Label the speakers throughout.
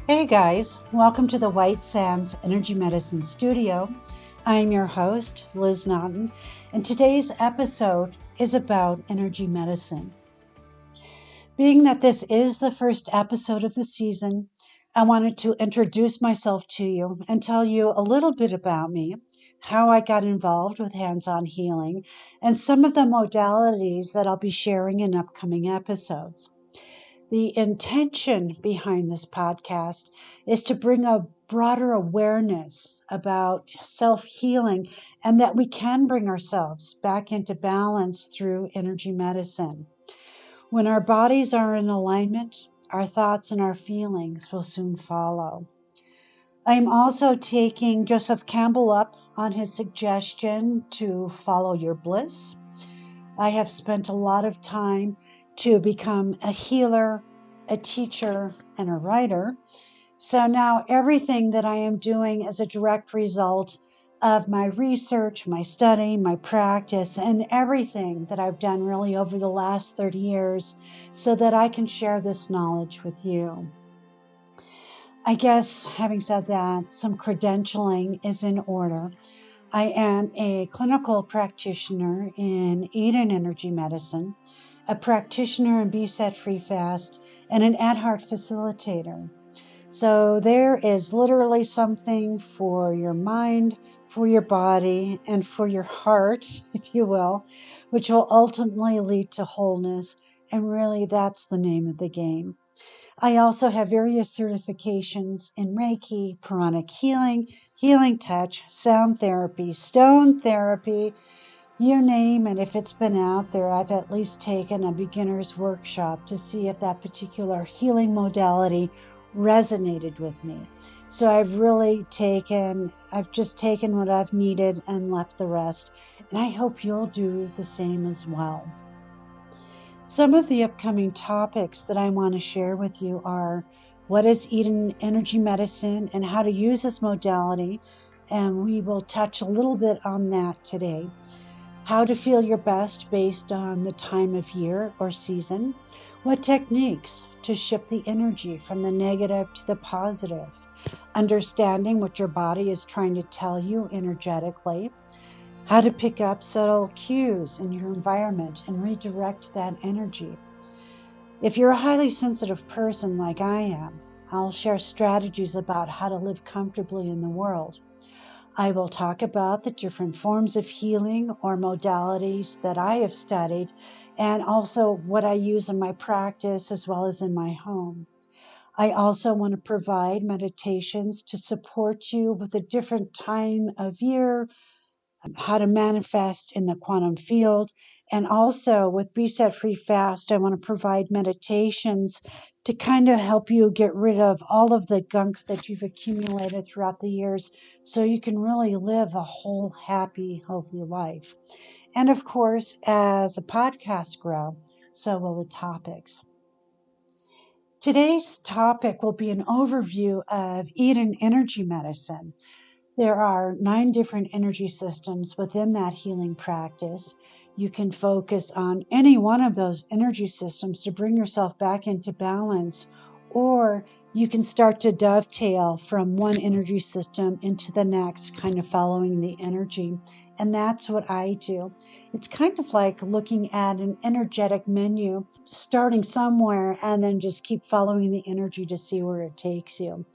Speaker 1: Hey guys, welcome to the White Sands Energy Medicine Studio. I'm your host, Lizz Naughton, and today's episode is about energy medicine. Being that this is the first episode of the season, I wanted to introduce myself to you and tell you a little bit about me, how I got involved with hands-on healing, and some of the modalities that I'll be sharing in upcoming episodes. The intention behind this podcast is to bring a broader awareness about self-healing and that we can bring ourselves back into balance through energy medicine. When our bodies are in alignment, our thoughts and our feelings will soon follow. I am also taking Joseph Campbell up on his suggestion to follow your bliss. I have spent a lot of time to become a healer, a teacher, and a writer. So now everything that I am doing is a direct result of my research, my study, my practice, and everything that I've done really over the last 30 years so that I can share this knowledge with you. I guess having said that, some credentialing is in order. I am a clinical practitioner in Eden Energy Medicine, a practitioner in Be Set Free Fast, and an ad heart facilitator. So there is literally something for your mind, for your body, and for your heart, if you will, which will ultimately lead to wholeness. And really, that's the name of the game. I also have various certifications in Reiki, pranic healing, healing touch, sound therapy, stone therapy, you name it. If it's been out there, I've at least taken a beginner's workshop to see if that particular healing modality resonated with me. So I've just taken what I've needed and left the rest. And I hope you'll do the same as well. Some of the upcoming topics that I want to share with you are what is Eden Energy Medicine and how to use this modality. And we will touch a little bit on that today. How to feel your best based on the time of year or season. What techniques to shift the energy from the negative to the positive. Understanding what your body is trying to tell you energetically. How to pick up subtle cues in your environment and redirect that energy. If you're a highly sensitive person like I am, I'll share strategies about how to live comfortably in the world. I will talk about the different forms of healing or modalities that I have studied and also what I use in my practice as well as in my home. I also want to provide meditations to support you with a different time of year, how to manifest in the quantum field. And also with Be Set Free Fast, I want to provide meditations to kind of help you get rid of all of the gunk that you've accumulated throughout the years so you can really live a whole, happy, healthy life. And of course, as a podcast grows, so will the topics. Today's topic will be an overview of Eden Energy Medicine. There are 9 different energy systems within that healing practice. You can focus on any one of those energy systems to bring yourself back into balance, or you can start to dovetail from one energy system into the next, kind of following the energy. And that's what I do. It's kind of like looking at an energetic menu, starting somewhere and then just keep following the energy to see where it takes you.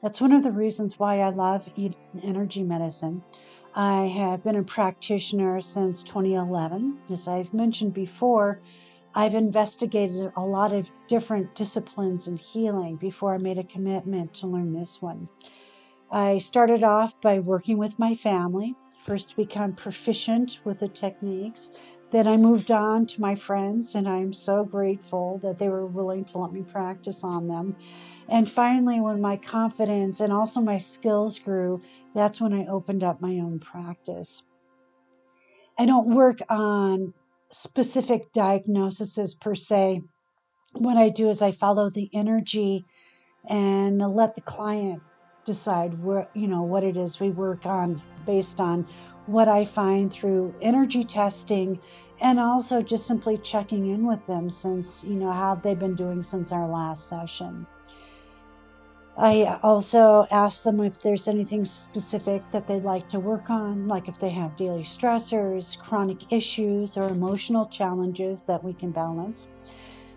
Speaker 1: That's one of the reasons why I love energy medicine. I have been a practitioner since 2011. As I've mentioned before, I've investigated a lot of different disciplines in healing before I made a commitment to learn this one. I started off by working with my family, first to become proficient with the techniques. Then I moved on to my friends, and I'm so grateful that they were willing to let me practice on them. And finally, when my confidence and also my skills grew, that's when I opened up my own practice. I don't work on specific diagnoses per se. What I do is I follow the energy and let the client decide what it is we work on based on what I find through energy testing and also just simply checking in with them since, how they've been doing since our last session. I also ask them if there's anything specific that they'd like to work on, like if they have daily stressors, chronic issues, or emotional challenges that we can balance.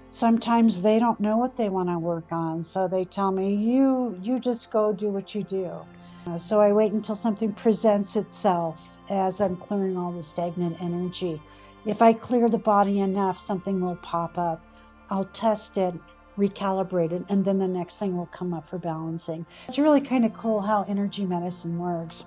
Speaker 1: Sometimes they don't know what they want to work on, so they tell me, you just go do what you do. So I wait until something presents itself as I'm clearing all the stagnant energy. If I clear the body enough, something will pop up. I'll test it, recalibrate it, and then the next thing will come up for balancing. It's really kind of cool how energy medicine works.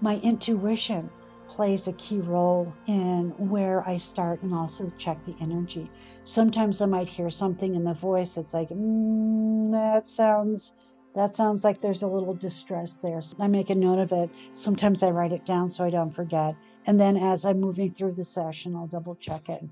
Speaker 1: My intuition plays a key role in where I start and also check the energy. Sometimes I might hear something in the voice that's like, that sounds like there's a little distress there. So I make a note of it. Sometimes I write it down so I don't forget. And then as I'm moving through the session, I'll double check it.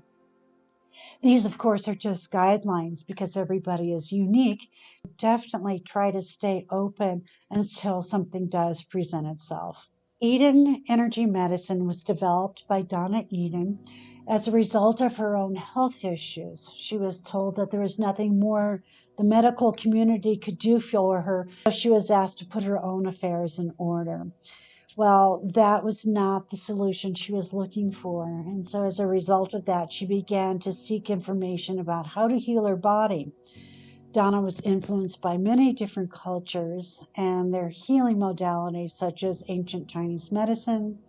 Speaker 1: These, of course, are just guidelines because everybody is unique. Definitely try to stay open until something does present itself. Eden Energy Medicine was developed by Donna Eden as a result of her own health issues. She was told that there was nothing more the medical community could do for her, so she was asked to put her own affairs in order. Well, that was not the solution she was looking for. And so, as a result of that, she began to seek information about how to heal her body. Donna was influenced by many different cultures and their healing modalities, such as ancient Chinese medicine,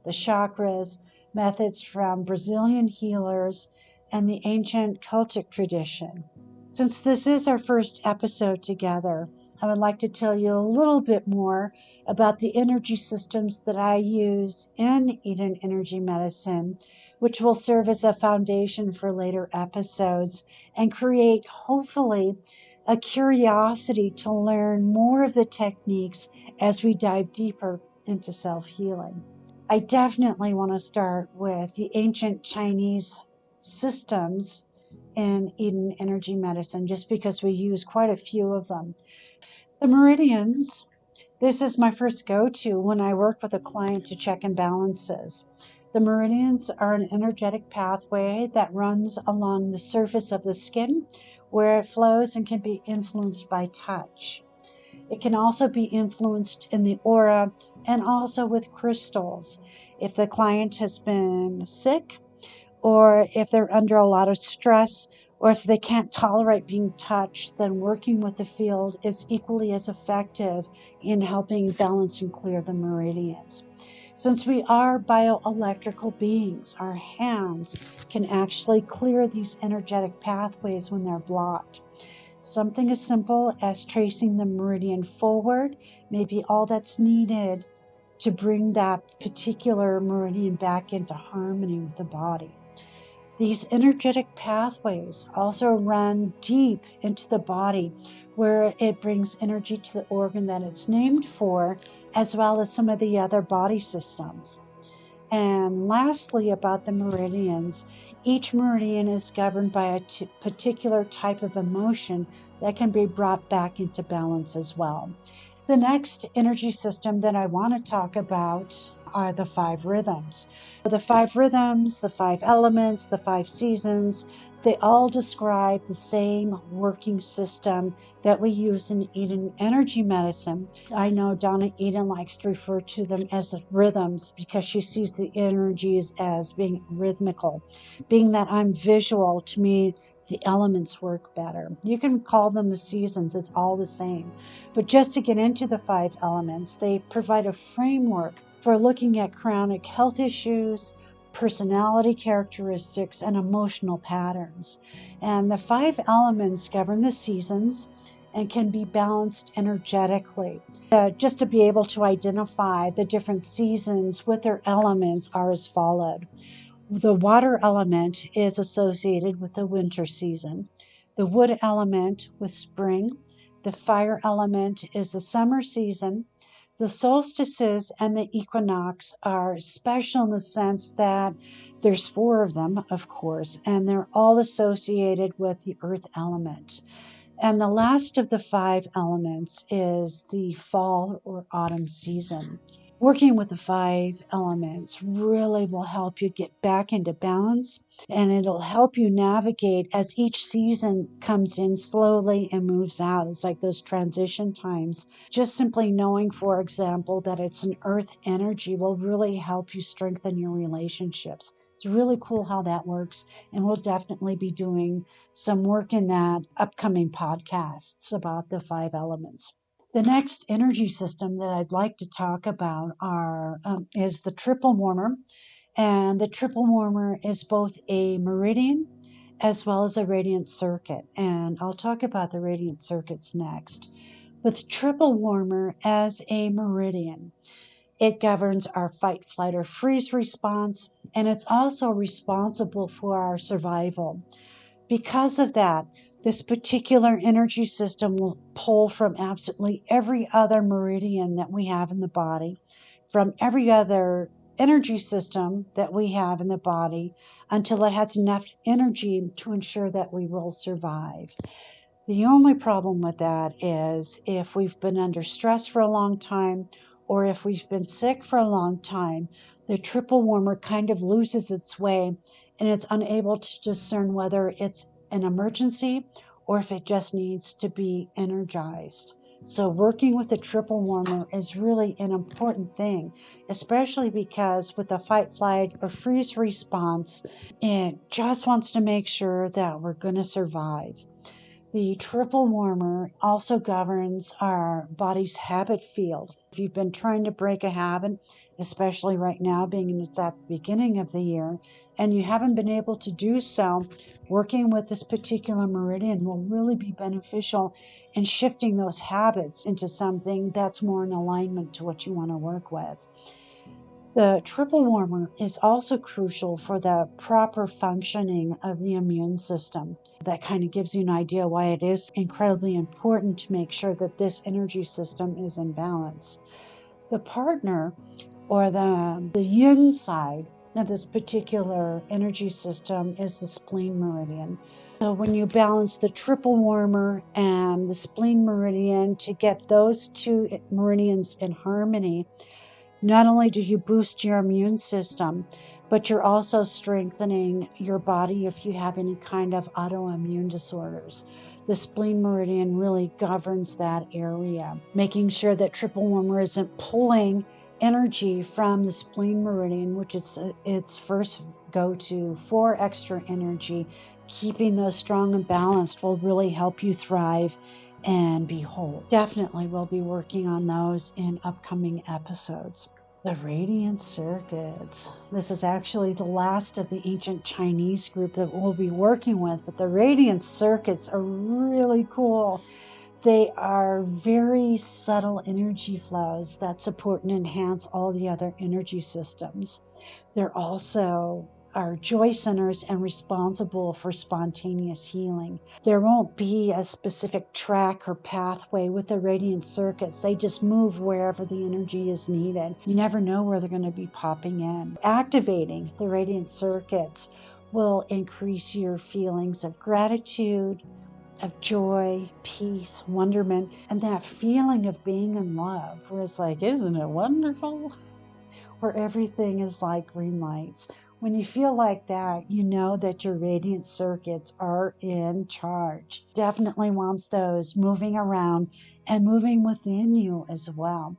Speaker 1: the chakras, methods from Brazilian healers, and the ancient Celtic tradition. Since this is our first episode together, I would like to tell you a little bit more about the energy systems that I use in Eden Energy Medicine, which will serve as a foundation for later episodes and create, hopefully, a curiosity to learn more of the techniques as we dive deeper into self-healing. I definitely want to start with the ancient Chinese systems in Eden Energy Medicine, just because we use quite a few of them. The meridians, this is my first go-to when I work with a client to check imbalances. The meridians are an energetic pathway that runs along the surface of the skin where it flows and can be influenced by touch. It can also be influenced in the aura and also with crystals. If the client has been sick, or if they're under a lot of stress, or if they can't tolerate being touched, then working with the field is equally as effective in helping balance and clear the meridians. Since we are bioelectrical beings, our hands can actually clear these energetic pathways when they're blocked. Something as simple as tracing the meridian forward may be all that's needed to bring that particular meridian back into harmony with the body. These energetic pathways also run deep into the body, where it brings energy to the organ that it's named for, as well as some of the other body systems. And lastly, about the meridians, each meridian is governed by a particular type of emotion that can be brought back into balance as well. The next energy system that I want to talk about are the 5 rhythms. The 5 rhythms, the 5 elements, the 5 seasons, they all describe the same working system that we use in Eden Energy Medicine. I know Donna Eden likes to refer to them as the rhythms because she sees the energies as being rhythmical. Being that I'm visual, to me, the elements work better. You can call them the seasons, it's all the same. But just to get into the 5 elements, they provide a framework for looking at chronic health issues, personality characteristics, and emotional patterns. And the 5 elements govern the seasons and can be balanced energetically. Just to be able to identify the different seasons with their elements are as followed. The water element is associated with the winter season, the wood element with spring, the fire element is the summer season. The solstices and the equinox are special in the sense that there's 4 of them, of course, and they're all associated with the earth element. And the last of the 5 elements is the fall or autumn season. Working with the 5 elements really will help you get back into balance, and it'll help you navigate as each season comes in slowly and moves out. It's like those transition times. Just simply knowing, for example, that it's an earth energy will really help you strengthen your relationships. It's really cool how that works, and we'll definitely be doing some work in that upcoming podcasts about the 5 elements. The next energy system that I'd like to talk about is the triple warmer. And the triple warmer is both a meridian as well as a radiant circuit. And I'll talk about the radiant circuits next. With triple warmer as a meridian, it governs our fight, flight, or freeze response, and it's also responsible for our survival. Because of that, this particular energy system will pull from absolutely every other meridian that we have in the body, from every other energy system that we have in the body, until it has enough energy to ensure that we will survive. The only problem with that is if we've been under stress for a long time, or if we've been sick for a long time, the triple warmer kind of loses its way and it's unable to discern whether it's an emergency or if it just needs to be energized. So working with the triple warmer is really an important thing, especially because with the fight, flight, or freeze response, it just wants to make sure that we're going to survive. The triple warmer also governs our body's habit field. If you've been trying to break a habit, especially right now, being it's at the beginning of the year, and you haven't been able to do so, working with this particular meridian will really be beneficial in shifting those habits into something that's more in alignment to what you want to work with. The triple warmer is also crucial for the proper functioning of the immune system. That kind of gives you an idea why it is incredibly important to make sure that this energy system is in balance. The partner, or the yin side of this particular energy system, is the spleen meridian. So when you balance the triple warmer and the spleen meridian to get those two meridians in harmony, not only do you boost your immune system, but you're also strengthening your body if you have any kind of autoimmune disorders. The spleen meridian really governs that area, making sure that triple warmer isn't pulling energy from the spleen meridian, which is its first go-to for extra energy. Keeping those strong and balanced will really help you thrive and be whole. Definitely we'll be working on those in upcoming episodes. The radiant circuits. This is actually the last of the ancient Chinese group that we'll be working with, but the radiant circuits are really cool. They are very subtle energy flows that support and enhance all the other energy systems. They're also are joy centers and responsible for spontaneous healing. There won't be a specific track or pathway with the radiant circuits. They just move wherever the energy is needed. You never know where they're going to be popping in. Activating the radiant circuits will increase your feelings of gratitude, of joy, peace, wonderment, and that feeling of being in love, where it's like, isn't it wonderful? Where everything is like green lights. When you feel like that, you know that your radiant circuits are in charge. Definitely want those moving around and moving within you as well.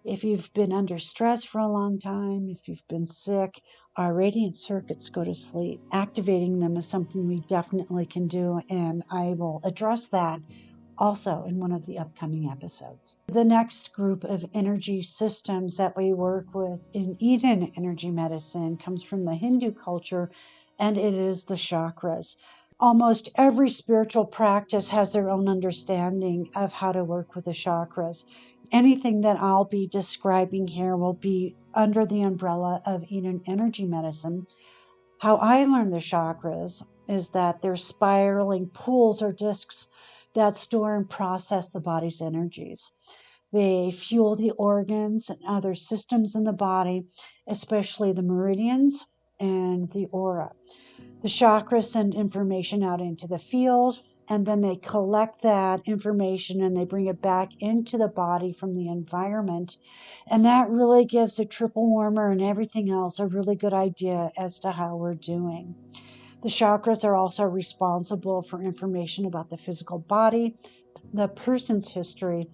Speaker 1: If you've been under stress for a long time, if you've been sick, our radiant circuits go to sleep. Activating them is something we definitely can do, and I will address that also in one of the upcoming episodes. The next group of energy systems that we work with in Eden energy medicine comes from the Hindu culture, and it is the chakras. Almost every spiritual practice has their own understanding of how to work with the chakras. Anything that I'll be describing here will be under the umbrella of Eden energy medicine. How I learned the chakras is that they're spiraling pools or discs that store and process the body's energies. They fuel the organs and other systems in the body, especially the meridians and the aura. The chakras send information out into the field, and then they collect that information and they bring it back into the body from the environment. And that really gives a triple warmer and everything else a really good idea as to how we're doing. The chakras are also responsible for information about the physical body, the person's history,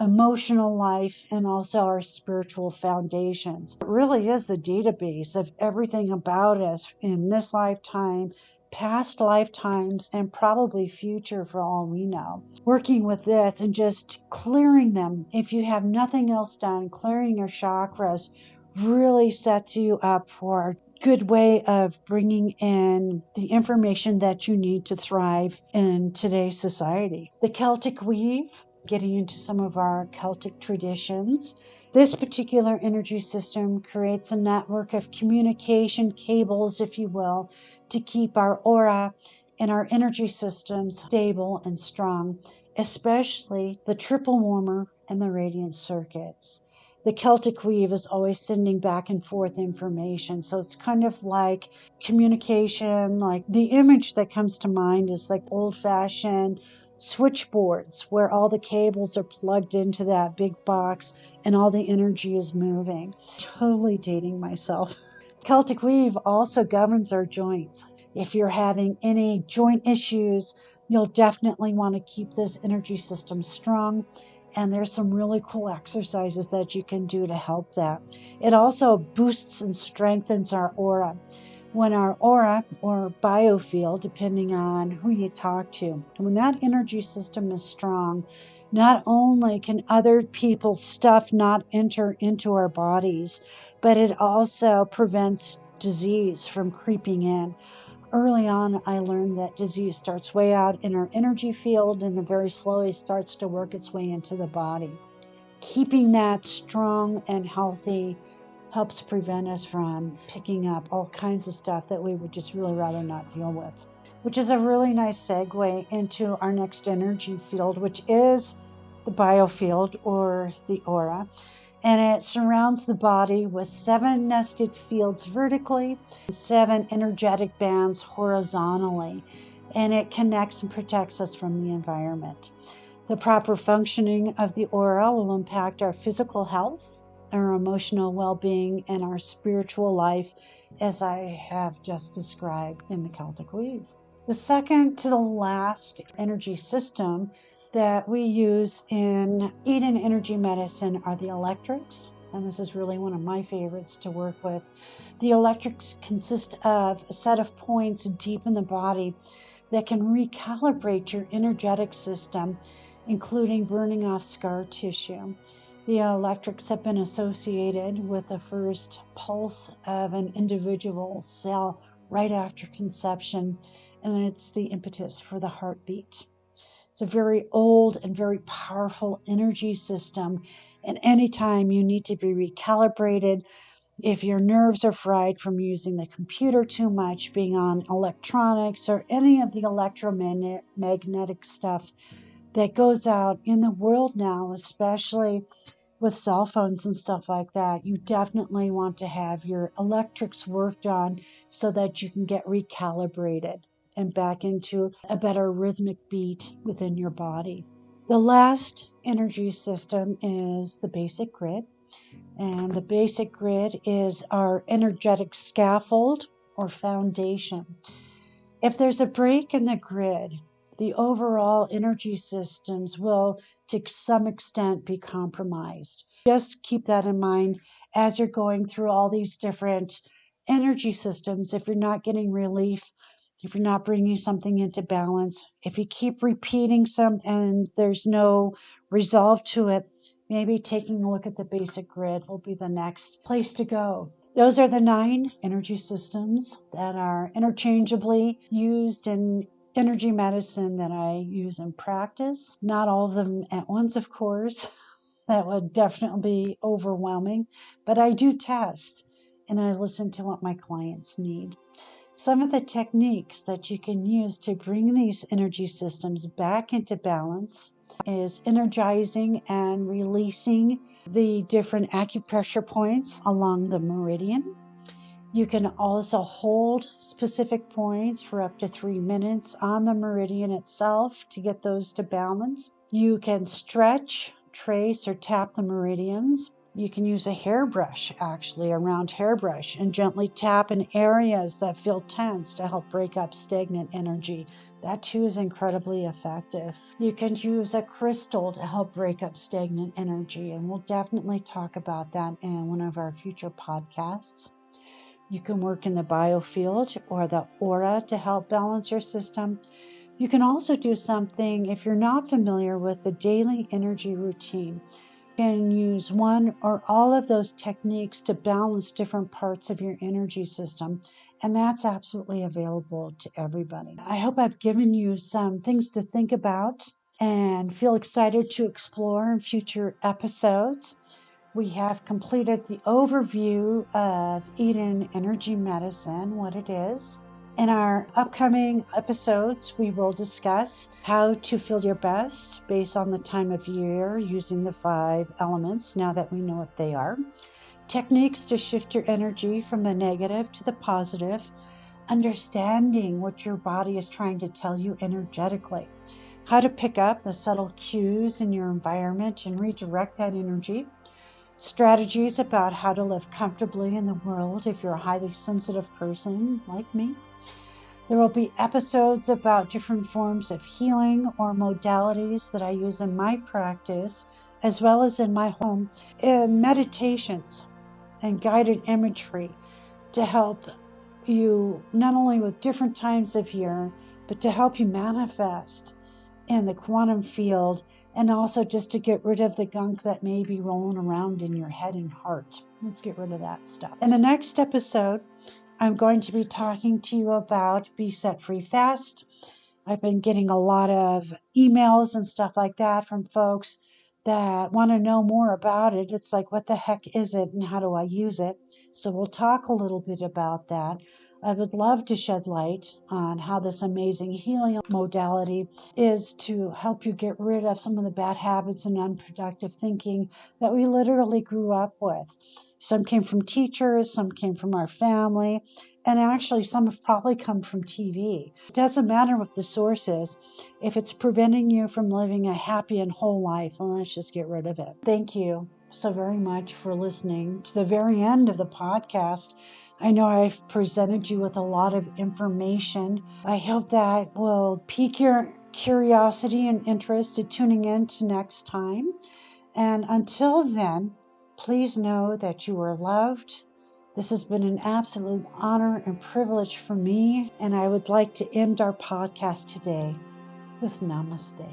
Speaker 1: emotional life, and also our spiritual foundations. It really is the database of everything about us in this lifetime, past lifetimes, and probably future for all we know. Working with this and just clearing them, if you have nothing else done, clearing your chakras really sets you up for a good way of bringing in the information that you need to thrive in today's society. The Celtic weave, getting into some of our Celtic traditions. This particular energy system creates a network of communication cables, if you will, to keep our aura and our energy systems stable and strong, especially the triple warmer and the radiant circuits. The Celtic weave is always sending back and forth information. So it's kind of like communication. Like the image that comes to mind is like old-fashioned switchboards where all the cables are plugged into that big box and all the energy is moving. Totally dating myself. Celtic weave also governs our joints. If you're having any joint issues, you'll definitely want to keep this energy system strong. And there's some really cool exercises that you can do to help that. It also boosts and strengthens our aura. When our aura or biofield, depending on who you talk to, when that energy system is strong, not only can other people's stuff not enter into our bodies, but it also prevents disease from creeping in. Early on, I learned that disease starts way out in our energy field and then very slowly starts to work its way into the body. Keeping that strong and healthy helps prevent us from picking up all kinds of stuff that we would just really rather not deal with. Which is a really nice segue into our next energy field, which is the biofield or the aura. And it surrounds the body with 7 nested fields vertically, 7 energetic bands horizontally, and it connects and protects us from the environment. The proper functioning of the aura will impact our physical health, our emotional well-being, and our spiritual life, as I have just described in the Celtic weave. The second to the last energy system that we use in Eden energy medicine are the electrics, and this is really one of my favorites to work with. The electrics consist of a set of points deep in the body that can recalibrate your energetic system, including burning off scar tissue. The electrics have been associated with the first pulse of an individual cell right after conception, and it's the impetus for the heartbeat. It's a very old and very powerful energy system, and anytime you need to be recalibrated, if your nerves are fried from using the computer too much, being on electronics, or any of the electromagnetic stuff that goes out in the world now, especially with cell phones and stuff like that, you definitely want to have your electrics worked on so that you can get recalibrated and back into a better rhythmic beat within your body. The last energy system is the basic grid. And the basic grid is our energetic scaffold or foundation. If there's a break in the grid, the overall energy systems will, to some extent, be compromised. Just keep that in mind as you're going through all these different energy systems. If you're not getting relief, if you're not bringing something into balance, if you keep repeating something and there's no resolve to it, maybe taking a look at the basic grid will be the next place to go. Those are the 9 energy systems that are interchangeably used in energy medicine that I use in practice. Not all of them at once, of course. That would definitely be overwhelming. But I do test and I listen to what my clients need. Some of the techniques that you can use to bring these energy systems back into balance is energizing and releasing the different acupressure points along the meridian. You can also hold specific points for up to 3 minutes on the meridian itself to get those to balance. You can stretch, trace, or tap the meridians. You can use a hairbrush, actually, a round hairbrush, and gently tap in areas that feel tense to help break up stagnant energy. That too is incredibly effective. You can use a crystal to help break up stagnant energy, and we'll definitely talk about that in one of our future podcasts. You can work in the biofield or the aura to help balance your system. You can also do something if you're not familiar with the daily energy routine. You can use one or all of those techniques to balance different parts of your energy system, and that's absolutely available to everybody. I hope I've given you some things to think about and feel excited to explore in future episodes. We have completed the overview of Eden Energy Medicine, what it is. In our upcoming episodes, we will discuss how to feel your best based on the time of year using the 5 elements now that we know what they are. Techniques to shift your energy from the negative to the positive. Understanding what your body is trying to tell you energetically. How to pick up the subtle cues in your environment and redirect that energy. Strategies about how to live comfortably in the world if you're a highly sensitive person like me. There will be episodes about different forms of healing or modalities that I use in my practice, as well as in my home, meditations and guided imagery to help you not only with different times of year, but to help you manifest in the quantum field, and also just to get rid of the gunk that may be rolling around in your head and heart. Let's get rid of that stuff. In the next episode, I'm going to be talking to you about Be Set Free Fast. I've been getting a lot of emails and stuff like that from folks that want to know more about it. It's like, what the heck is it and how do I use it? So we'll talk a little bit about that. I would love to shed light on how this amazing healing modality is to help you get rid of some of the bad habits and unproductive thinking that we literally grew up with. Some came from teachers, some came from our family, and actually some have probably come from TV. It doesn't matter what the source is. If it's preventing you from living a happy and whole life, then let's just get rid of it. Thank you so very much for listening to the very end of the podcast. I know I've presented you with a lot of information. I hope that will pique your curiosity and interest in tuning in to next time. And until then, please know that you are loved. This has been an absolute honor and privilege for me, and I would like to end our podcast today with Namaste.